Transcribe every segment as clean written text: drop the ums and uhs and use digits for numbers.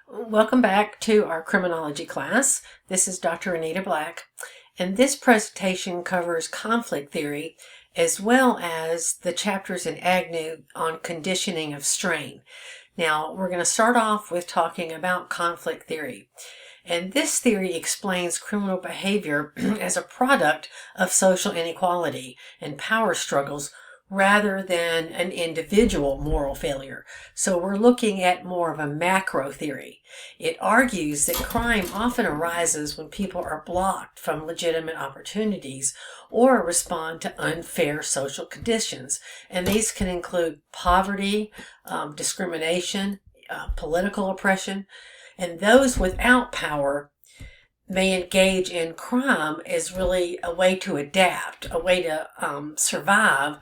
Welcome back to our criminology class. This is Dr. Anita Black, and this presentation covers conflict theory as well as the chapters in Agnew on conditioning of strain. Now, we're going to start off with talking about conflict theory. And this theory explains criminal behavior as a product of social inequality and power struggles rather than an individual moral failure. So we're looking at more of a macro theory. It argues that crime often arises when people are blocked from legitimate opportunities or respond to unfair social conditions. And these can include poverty, discrimination, political oppression, and those without power may engage in crime as really a way to adapt, a way to survive,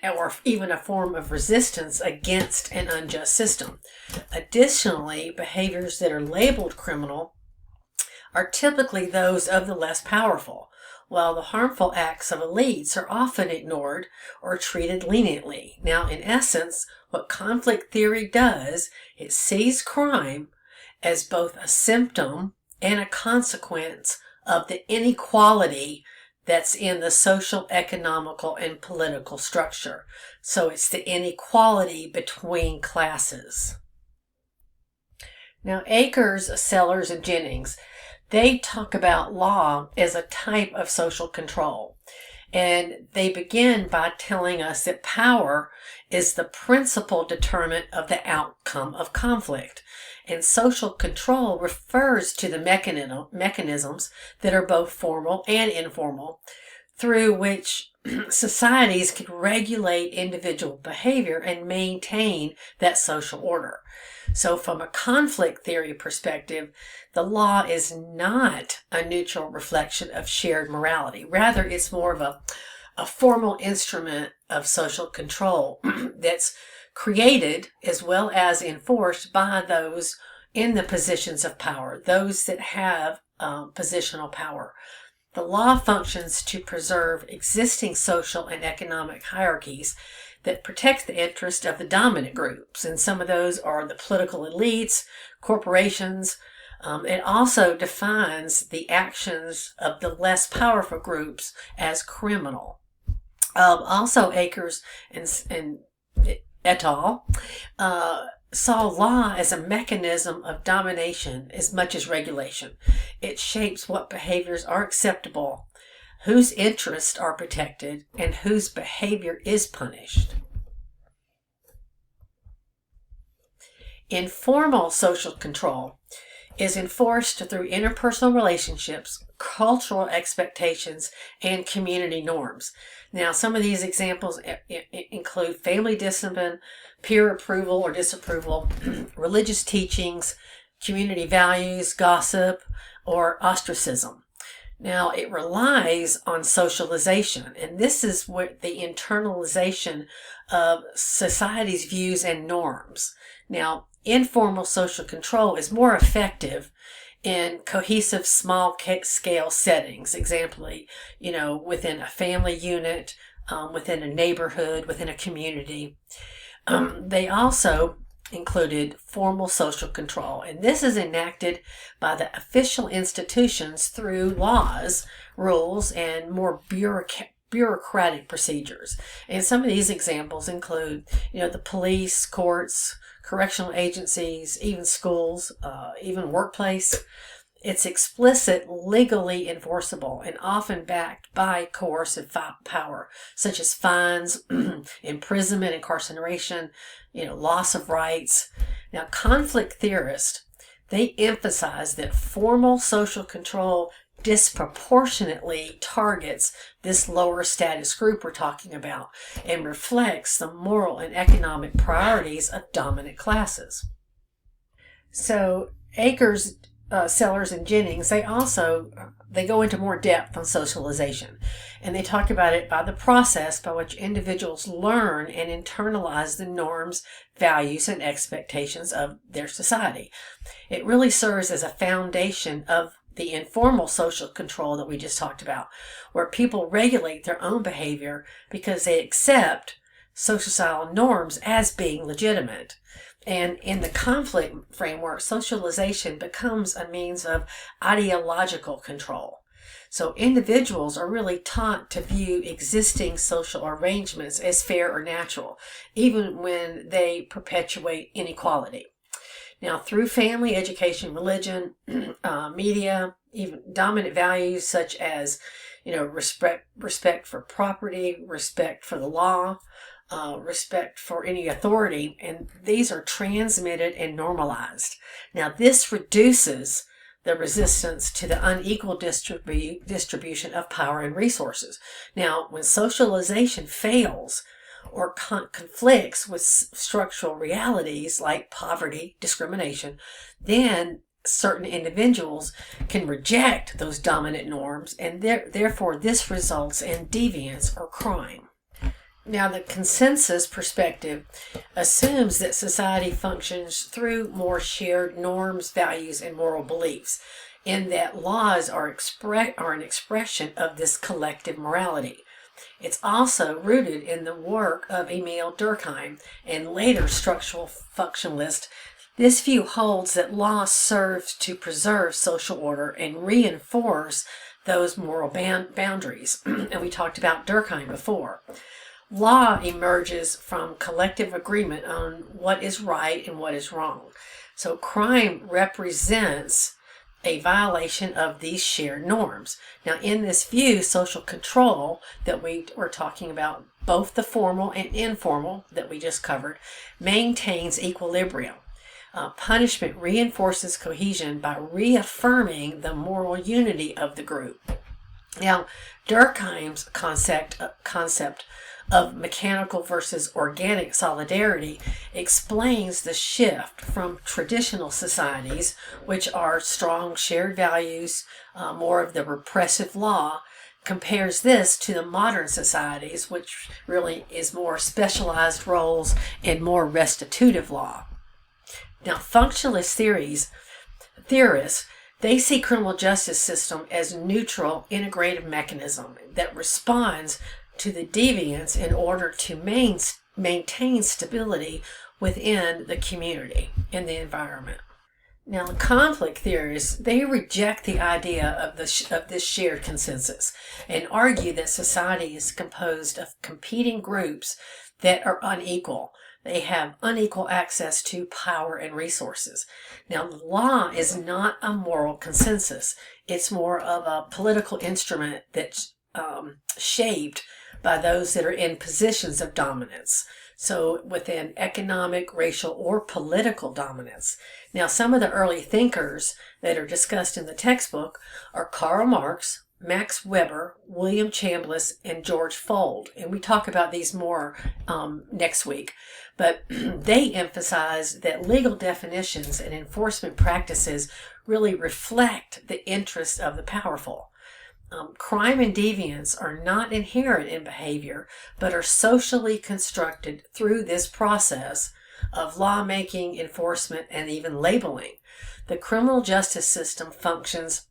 or even a form of resistance against an unjust system. Additionally, behaviors that are labeled criminal are typically those of the less powerful, while the harmful acts of elites are often ignored or treated leniently. Now, in essence, what conflict theory does, it sees crime as both a symptom and a consequence of the inequality that's in the social, economical, and political structure. So it's the inequality between classes. Now, Akers, Sellers, and Jennings, they talk about law as a type of social control. And they begin by telling us that power is the principal determinant of the outcome of conflict. And social control refers to the mechanisms that are both formal and informal, through which societies can regulate individual behavior and maintain that social order. So from a conflict theory perspective, the law is not a neutral reflection of shared morality. Rather, it's more of a formal instrument of social control that's created as well as enforced by those in the positions of power, those that have positional power. The law functions to preserve existing social and economic hierarchies that protect the interest of the dominant groups, and some of those are the political elites, corporations. It also defines the actions of the less powerful groups as criminal. Also, Akers and et al. Saw law as a mechanism of domination as much as regulation. It shapes what behaviors are acceptable, whose interests are protected, and whose behavior is punished. Informal social control is enforced through interpersonal relationships, cultural expectations, and community norms. Now, some of these examples include family discipline, peer approval or disapproval, religious teachings, community values, gossip, or ostracism. Now, it relies on socialization, and this is where the internalization of society's views and norms. Now, informal social control is more effective in cohesive small-scale settings, exemplarily, within a family unit, within a neighborhood, within a community. They also included formal social control, and this is enacted by the official institutions through laws, rules, and more bureaucratic procedures. And some of these examples include, the police, courts, correctional agencies, even schools, even workplace. It's explicit, legally enforceable, and often backed by coercive power, such as fines, imprisonment, incarceration, loss of rights. Now, conflict theorists, they emphasize that formal social control disproportionately targets this lower status group we're talking about and reflects the moral and economic priorities of dominant classes. So Akers, Sellers, and Jennings, they go into more depth on socialization, and they talk about it by the process by which individuals learn and internalize the norms, values, and expectations of their society. It really serves as a foundation of the informal social control that we just talked about, where people regulate their own behavior because they accept societal norms as being legitimate. And in the conflict framework, socialization becomes a means of ideological control. So individuals are really taught to view existing social arrangements as fair or natural, even when they perpetuate inequality. Now, through family, education, religion, media, even dominant values such as, respect for property, respect for the law, respect for any authority, and these are transmitted and normalized. Now, this reduces the resistance to the unequal distribution of power and resources. Now, when socialization fails or conflicts with structural realities like poverty, discrimination, then certain individuals can reject those dominant norms, and therefore this results in deviance or crime. Now, the consensus perspective assumes that society functions through more shared norms, values, and moral beliefs, and that laws are an expression of this collective morality. It's also rooted in the work of Emil Durkheim and later structural functionalists. This view holds that law serves to preserve social order and reinforce those moral boundaries. And we talked about Durkheim before. Law emerges from collective agreement on what is right and what is wrong. So crime represents a violation of these shared norms. Now, in this view, social control that we were talking about, both the formal and informal that we just covered, maintains equilibrium. Punishment reinforces cohesion by reaffirming the moral unity of the group. Now, Durkheim's concept of mechanical versus organic solidarity explains the shift from traditional societies, which are strong shared values, more of the repressive law, compares this to the modern societies, which really is more specialized roles and more restitutive law. Now, functionalist theorists, they see criminal justice system as neutral, integrative mechanism that responds to the deviance in order to maintain stability within the community and the environment. Now, the conflict theorists, they reject the idea of this shared consensus and argue that society is composed of competing groups that are unequal. They have unequal access to power and resources. Now, the law is not a moral consensus. It's more of a political instrument that's shaped by those that are in positions of dominance. So within economic, racial, or political dominance. Now, some of the early thinkers that are discussed in the textbook are Karl Marx, Max Weber, William Chambliss, and George Fuld. And we talk about these more next week. But they emphasize that legal definitions and enforcement practices really reflect the interests of the powerful. Crime and deviance are not inherent in behavior, but are socially constructed through this process of lawmaking, enforcement, and even labeling. The criminal justice system functions,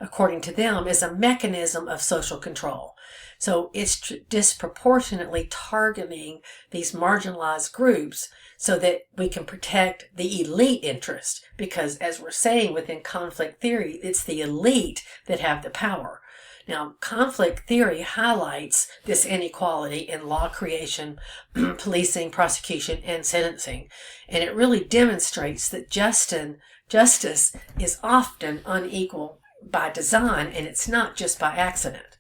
according to them, as a mechanism of social control. So it's disproportionately targeting these marginalized groups so that we can protect the elite interest, because as we're saying within conflict theory, it's the elite that have the power. Now, conflict theory highlights this inequality in law creation, policing, prosecution, and sentencing, and it really demonstrates that justice is often unequal by design, and it's not just by accident.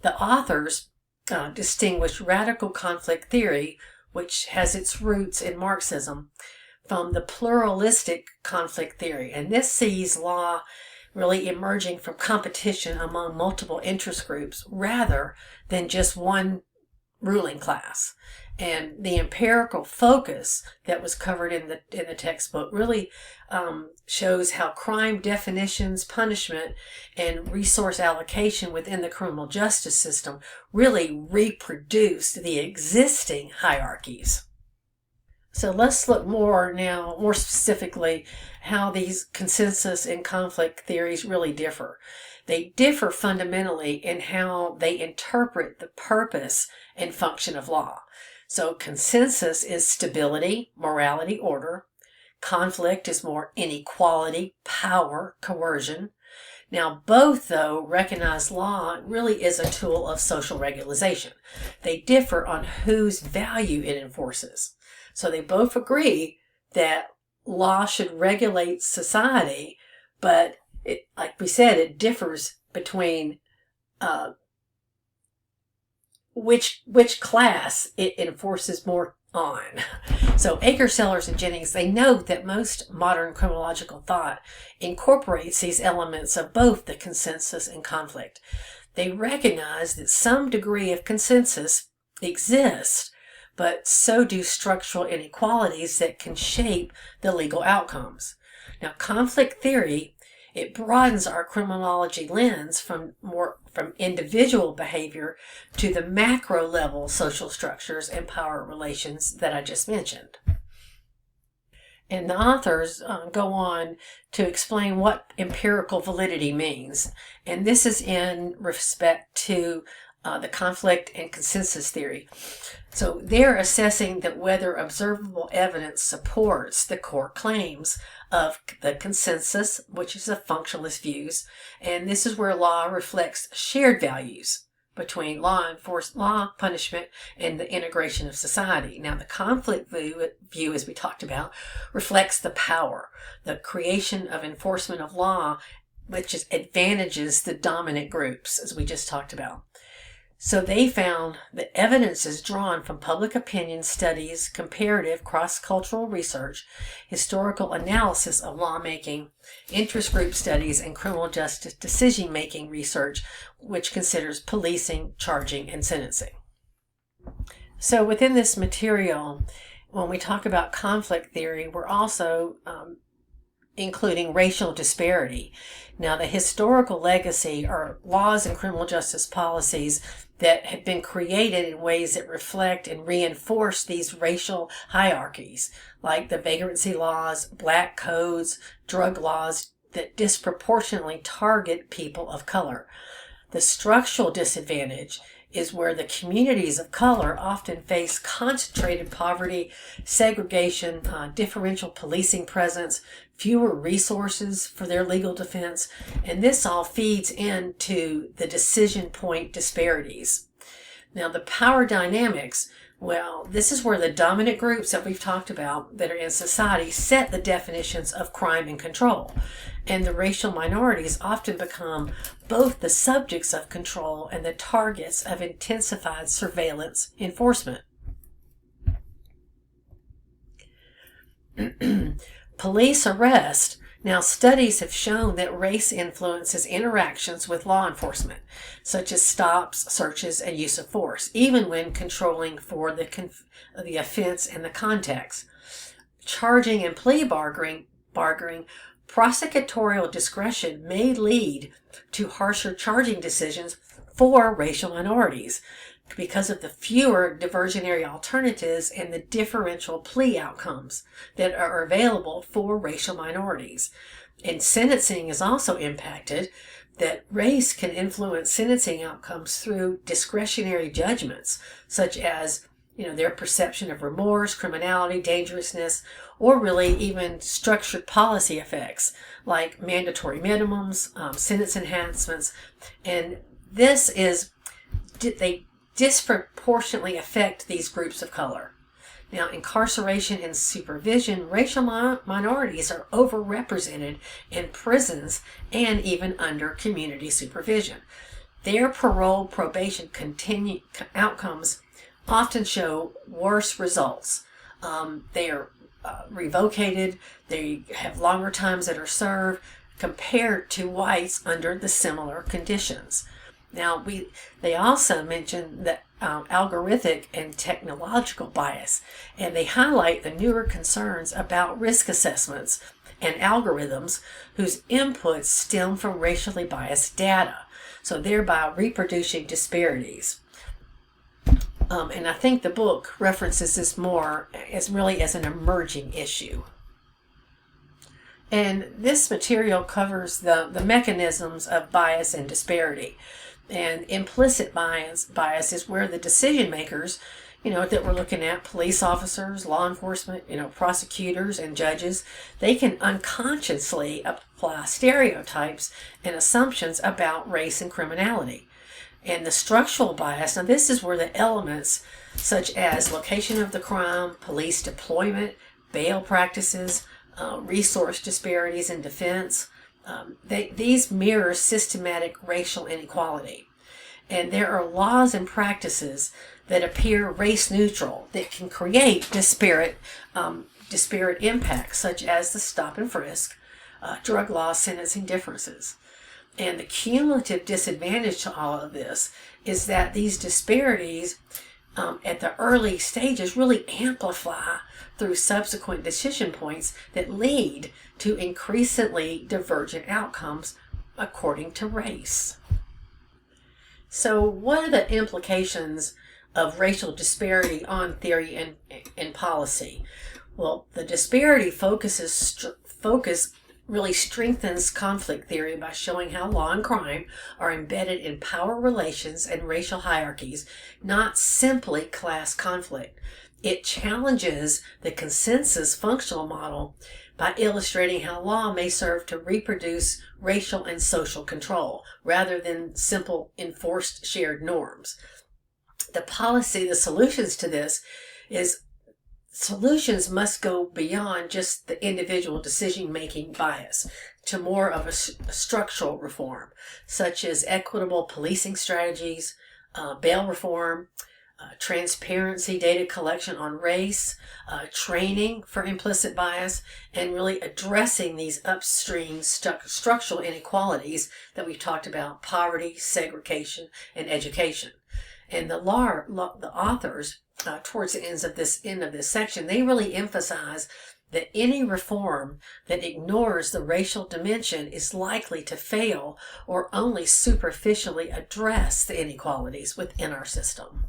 The authors distinguish radical conflict theory, which has its roots in Marxism, from the pluralistic conflict theory. And this sees law really emerging from competition among multiple interest groups rather than just one ruling class. And the empirical focus that was covered in the textbook really shows how crime definitions, punishment, and resource allocation within the criminal justice system really reproduced the existing hierarchies. So let's look more specifically, how these consensus and conflict theories really differ. They differ fundamentally in how they interpret the purpose and function of law. So consensus is stability, morality, order. Conflict is more inequality, power, coercion. Now, both, though, recognize law really is a tool of social regularization. They differ on whose value it enforces. So they both agree that law should regulate society, but like we said, it differs between which class it enforces more on. So Aker, Sellers, and Jennings, they note that most modern criminological thought incorporates these elements of both the consensus and conflict. They recognize that some degree of consensus exists, but so do structural inequalities that can shape the legal outcomes. Now, conflict theory, it broadens our criminology lens from individual behavior to the macro level social structures and power relations that I just mentioned. And the authors go on to explain what empirical validity means. And this is in respect to the conflict and consensus theory. So they're assessing that whether observable evidence supports the core claims of the consensus, which is the functionalist views, and this is where law reflects shared values between law, punishment, and the integration of society. Now, the conflict view, as we talked about, reflects the power, the creation of enforcement of law, which advantages the dominant groups, as we just talked about. So they found that evidence is drawn from public opinion studies, comparative cross-cultural research, historical analysis of lawmaking, interest group studies, and criminal justice decision-making research, which considers policing, charging, and sentencing. So within this material, when we talk about conflict theory, we're also including racial disparity. Now, the historical legacy are laws and criminal justice policies that have been created in ways that reflect and reinforce these racial hierarchies, like the vagrancy laws, black codes, drug laws that disproportionately target people of color. The structural disadvantage is where the communities of color often face concentrated poverty, segregation, differential policing presence, fewer resources for their legal defense, and this all feeds into the decision point disparities. Now, the power dynamics, well, this is where the dominant groups that we've talked about that are in society set the definitions of crime and control. And the racial minorities often become both the subjects of control and the targets of intensified surveillance enforcement. Police arrest. Now, studies have shown that race influences interactions with law enforcement, such as stops, searches, and use of force, even when controlling for the offense and the context. Charging and plea bargaining, prosecutorial discretion may lead to harsher charging decisions for racial minorities because of the fewer diversionary alternatives and the differential plea outcomes that are available for racial minorities. And sentencing is also impacted, that race can influence sentencing outcomes through discretionary judgments, such as their perception of remorse, criminality, dangerousness, or really even structured policy effects like mandatory minimums, sentence enhancements. And they disproportionately affect these groups of color. Now, incarceration and supervision, racial minorities are overrepresented in prisons and even under community supervision. Their parole probation outcomes often show worse results. They are revocated, they have longer times that are served compared to whites under the similar conditions. Now, they also mention that algorithmic and technological bias, and they highlight the newer concerns about risk assessments and algorithms whose inputs stem from racially biased data, so thereby reproducing disparities. And I think the book references this more as an emerging issue. And this material covers the mechanisms of bias and disparity. And implicit bias is where the decision makers that we're looking at, police officers, law enforcement, prosecutors and judges, they can unconsciously apply stereotypes and assumptions about race and criminality. And the structural bias, now this is where the elements such as location of the crime, police deployment, bail practices, resource disparities in defense, these mirror systematic racial inequality. And there are laws and practices that appear race neutral that can create disparate impacts, such as the stop and frisk, drug law, sentencing differences. And the cumulative disadvantage to all of this is that these disparities at the early stages really amplify through subsequent decision points that lead to increasingly divergent outcomes according to race. So what are the implications of racial disparity on theory and policy? Well, the disparity focus really strengthens conflict theory by showing how law and crime are embedded in power relations and racial hierarchies, not simply class conflict. It challenges the consensus functional model by illustrating how law may serve to reproduce racial and social control rather than simple enforced shared norms. The solutions to this is solutions must go beyond just the individual decision-making bias to more of a structural reform, such as equitable policing strategies, bail reform, transparency data collection on race, training for implicit bias, and really addressing these upstream structural inequalities that we've talked about: poverty, segregation, and education. And the authors, towards the end of this section, they really emphasize that any reform that ignores the racial dimension is likely to fail or only superficially address the inequalities within our system.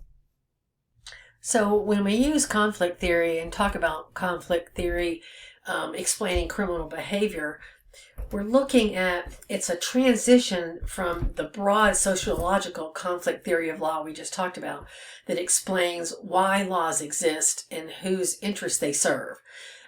So when we use conflict theory and talk about conflict theory explaining criminal behavior, we're looking at, it's a transition from the broad sociological conflict theory of law we just talked about that explains why laws exist and whose interests they serve.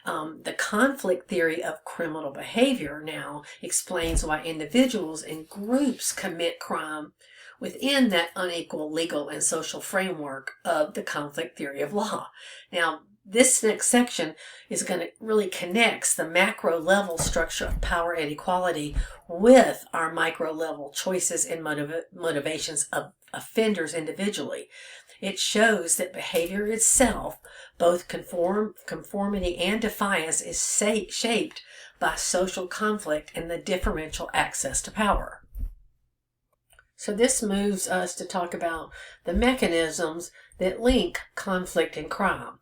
The conflict theory of criminal behavior now explains why individuals and groups commit crime within that unequal legal and social framework of the conflict theory of law. Now, this next section is going to really connects the macro level structure of power inequality with our micro level choices and motivations of offenders individually. It shows that behavior itself, both conformity and defiance, is shaped by social conflict and the differential access to power. So this moves us to talk about the mechanisms that link conflict and crime.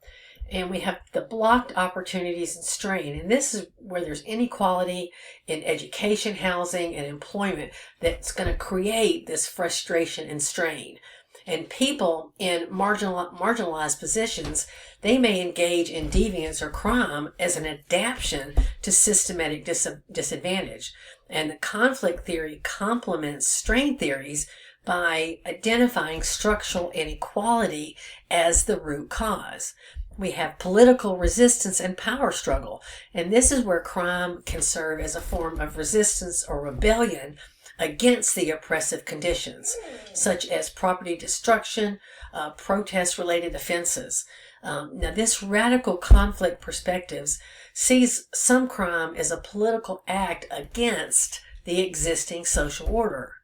And we have the blocked opportunities and strain. And this is where there's inequality in education, housing, and employment that's going to create this frustration and strain. And people in marginalized positions, they may engage in deviance or crime as an adaptation to systematic disadvantage. And the conflict theory complements strain theories by identifying structural inequality as the root cause. We have political resistance and power struggle, and this is where crime can serve as a form of resistance or rebellion against the oppressive conditions, such as property destruction, protest-related offenses. Now, this radical conflict perspectives sees some crime as a political act against the existing social order.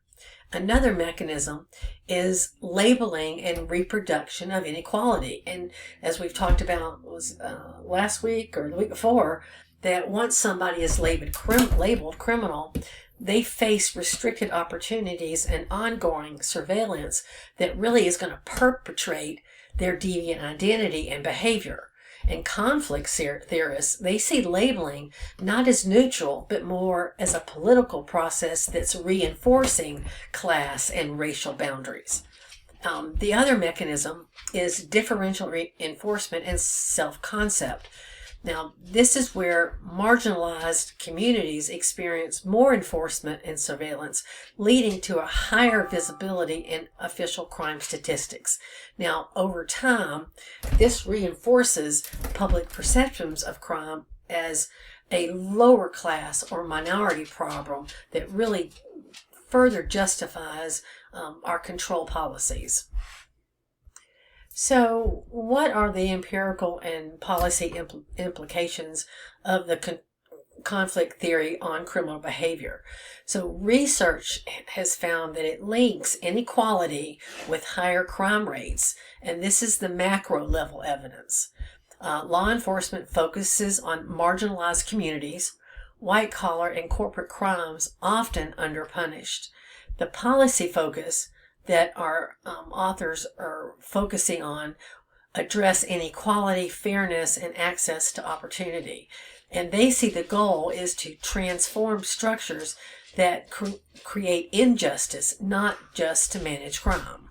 Another mechanism is labeling and reproduction of inequality. And as we've talked about last week or the week before, that once somebody is labeled criminal, they face restricted opportunities and ongoing surveillance that really is going to perpetrate their deviant identity and behavior. And conflict theorists, they see labeling not as neutral, but more as a political process that's reinforcing class and racial boundaries. The other mechanism is differential reinforcement and self-concept. Now, this is where marginalized communities experience more enforcement and surveillance, leading to a higher visibility in official crime statistics. Now, over time, this reinforces public perceptions of crime as a lower class or minority problem that really further justifies our control policies. So, what are the empirical and policy implications of the conflict theory on criminal behavior? So, research has found that it links inequality with higher crime rates, and this is the macro level evidence. Law enforcement focuses on marginalized communities, white collar and corporate crimes often underpunished. The policy focus that our authors are focusing on address inequality, fairness, and access to opportunity. And they see the goal is to transform structures that create injustice, not just to manage crime.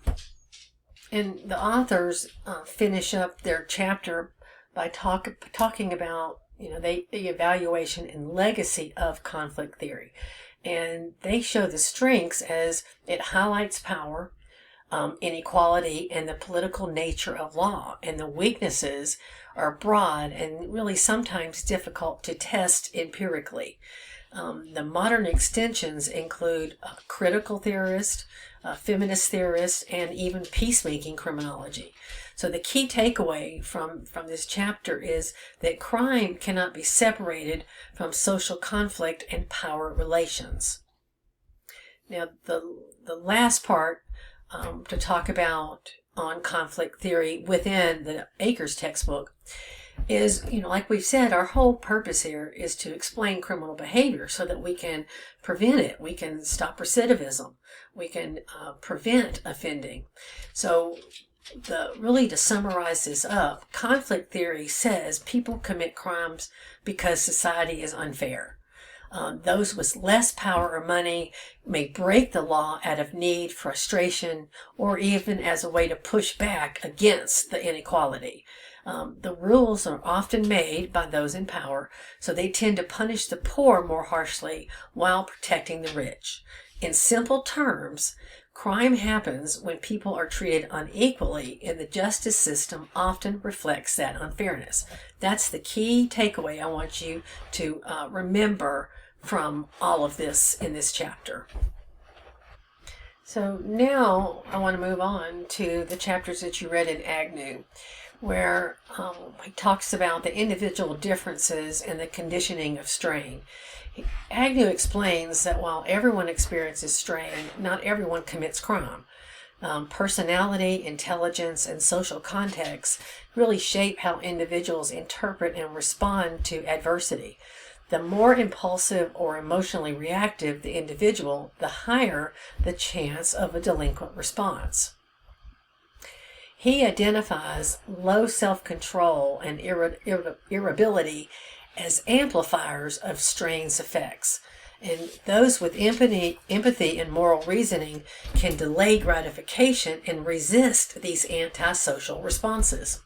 And the authors finish up their chapter by talking about the evaluation and legacy of conflict theory. And they show the strengths as it highlights power, inequality, and the political nature of law. And the weaknesses are broad and really sometimes difficult to test empirically. The modern extensions include critical theorists, feminist theorists, and even peacemaking criminology. So the key takeaway from this chapter is that crime cannot be separated from social conflict and power relations. Now, the last part to talk about on conflict theory within the Akers textbook is, like we've said, our whole purpose here is to explain criminal behavior so that we can prevent it. We can stop recidivism. We can prevent offending. So really to summarize this up, conflict theory says people commit crimes because society is unfair. Those with less power or money may break the law out of need, frustration, or even as a way to push back against the inequality. The rules are often made by those in power, so they tend to punish the poor more harshly while protecting the rich. In simple terms, crime happens when people are treated unequally, and the justice system often reflects that unfairness. That's the key takeaway I want you to remember from all of this in this chapter. So now I want to move on to the chapters that you read in Agnew, where he talks about the individual differences and the conditioning of strain. Agnew explains that while everyone experiences strain, not everyone commits crime. Personality, intelligence, and social context really shape how individuals interpret and respond to adversity. The more impulsive or emotionally reactive the individual, the higher the chance of a delinquent response. He identifies low self-control and irritability as amplifiers of strain's effects. And those with empathy and moral reasoning can delay gratification and resist these antisocial responses.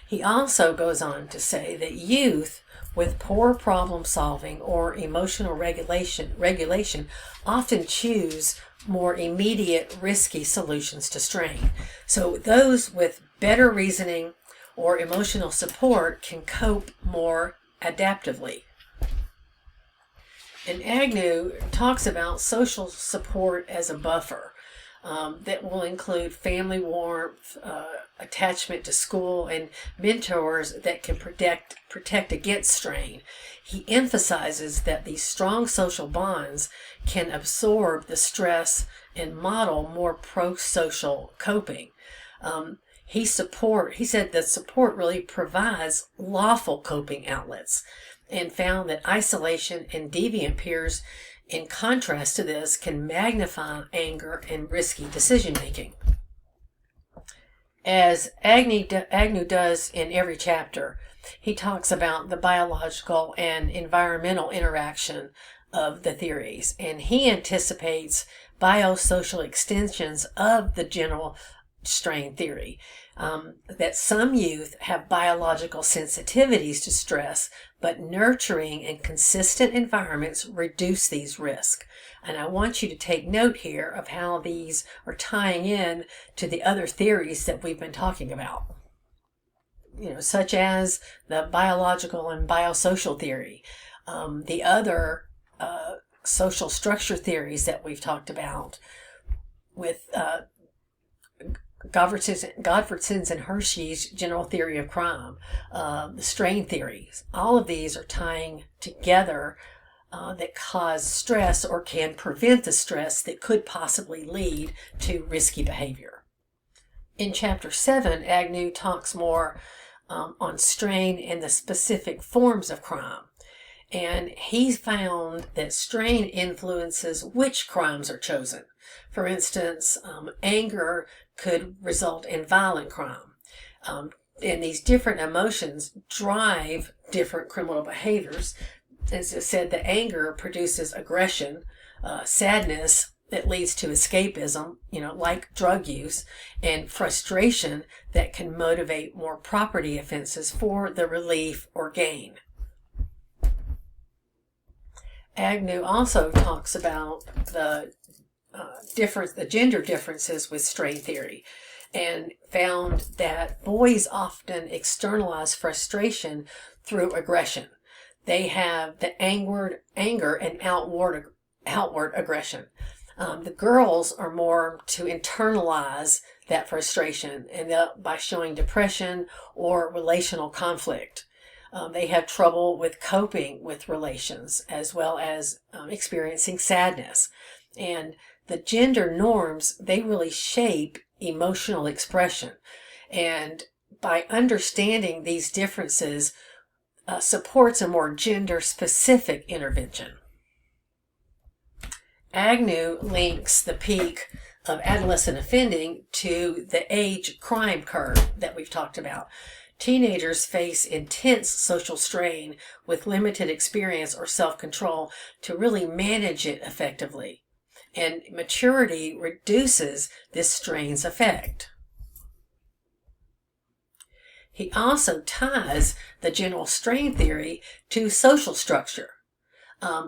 He also goes on to say that youth with poor problem solving or emotional regulation often choose more immediate, risky solutions to strain. So those with better reasoning or emotional support can cope more adaptively. And Agnew talks about social support as a buffer that will include family warmth, attachment to school, and mentors that can protect against strain. He emphasizes that these strong social bonds can absorb the stress and model more pro-social coping. He said that support really provides lawful coping outlets, and found that isolation and deviant peers, in contrast to this, can magnify anger and risky decision-making. As Agnew does in every chapter, he talks about the biological and environmental interaction of the theories, and he anticipates biosocial extensions of the general strain theory, that some youth have biological sensitivities to stress, but nurturing and consistent environments reduce these risks. And I want you to take note here of how these are tying in to the other theories that we've been talking about, such as the biological and biosocial theory, the other social structure theories that we've talked about with Gottfried's and Hershey's general theory of crime, the strain theories. All of these are tying together that cause stress or can prevent the stress that could possibly lead to risky behavior. In Chapter 7, Agnew talks more on strain and the specific forms of crime. And he's found that strain influences which crimes are chosen. For instance, anger could result in violent crime. And these different emotions drive different criminal behaviors. As I said, the anger produces aggression, sadness that leads to escapism, like drug use, and frustration that can motivate more property offenses for the relief or gain. Agnew also talks about the gender differences with strain theory, and found that boys often externalize frustration through aggression. They have the anger and outward aggression. The girls are more to internalize that frustration, and by showing depression or relational conflict. They have trouble with coping with relations, as well as experiencing sadness. And the gender norms, they really shape emotional expression. And by understanding these differences, supports a more gender-specific intervention. Agnew links the peak of adolescent offending to the age crime curve that we've talked about. Teenagers face intense social strain with limited experience or self-control to really manage it effectively. And maturity reduces this strain's effect. He also ties the general strain theory to social structure.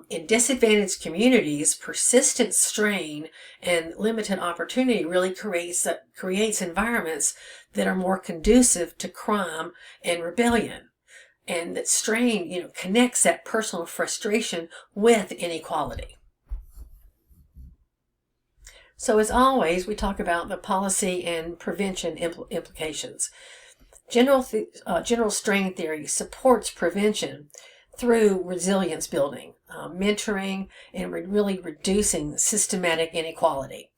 In disadvantaged communities, persistent strain and limited opportunity really creates environments that are more conducive to crime and rebellion. And that strain, connects that personal frustration with inequality. So as always, we talk about the policy and prevention implications. General strain theory supports prevention through resilience building, mentoring, and really reducing systematic inequality.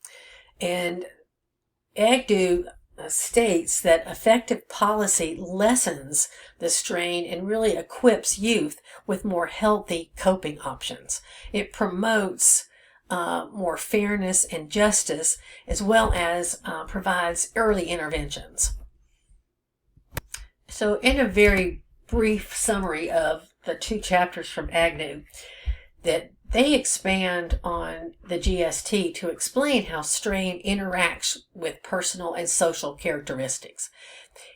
And Agnew states that effective policy lessens the strain and really equips youth with more healthy coping options. It promotes more fairness and justice, as well as provides early interventions. So in a very brief summary of the 2 chapters from Agnew, that they expand on the GST to explain how strain interacts with personal and social characteristics.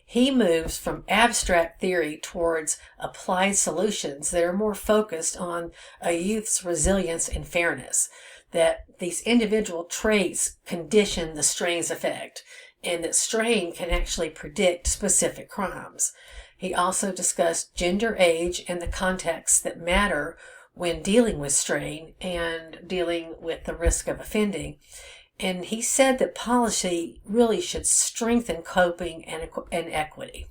He moves from abstract theory towards applied solutions that are more focused on a youth's resilience and fairness, that these individual traits condition the strain's effect, and that strain can actually predict specific crimes. He also discussed gender, age, and the contexts that matter when dealing with strain and dealing with the risk of offending. And he said that policy really should strengthen coping and equity.